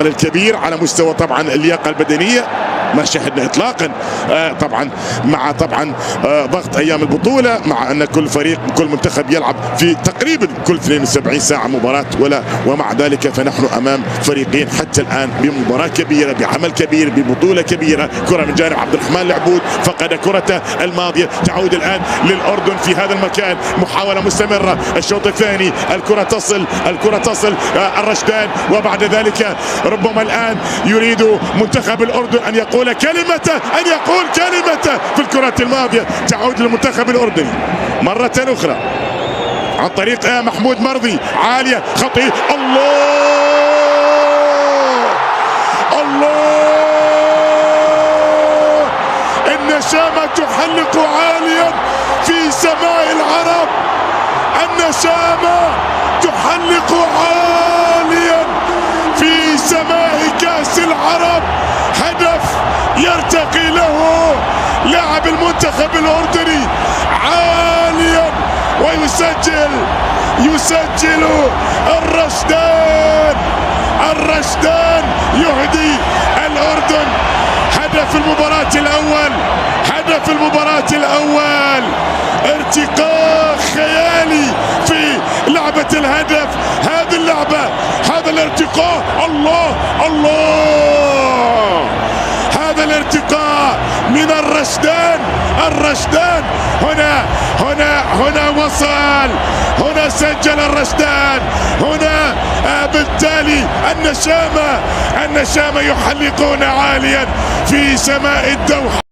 الكبير على مستوى طبعا اللياقه البدنيه ما شاهدنا اطلاقا. طبعا مع ضغط ايام البطوله، مع ان كل فريق كل منتخب يلعب في تقريبا كل 72 ساعه مباراه، ومع ذلك فنحن امام فريقين حتى الان بمباراه كبيره، بعمل كبير، ببطوله كبيره. كره من جانب عبد الرحمن العبود، فقد كرته الماضيه، تعود الان للاردن في هذا المكان، محاوله مستمره. الشوط الثاني الكره تصل الرشدان، وبعد ذلك ربما الان يريد منتخب الاردن ان يقول كلمته في الكرة الماضية. تعود للمنتخب الأردني مرة أخرى عن طريق محمود مرضي، عالية خطير. الله النشامة تحلق عاليا في سماء العرب، النشامة تحلق عاليا في سماء كأس العرب. هدف يرتقي له لاعب المنتخب الأردني عاليا ويسجل الرشدان يهدي الأردن هدف المباراة الأول. ارتقاء خيالي في لعبة الهدف، هذه اللعبة، هذا الارتقاء. الله هذا الارتقاء من الرشدان هنا وصل، هنا سجل الرشدان، هنا بالتالي النشامة يحلقون عاليا في سماء الدوحة.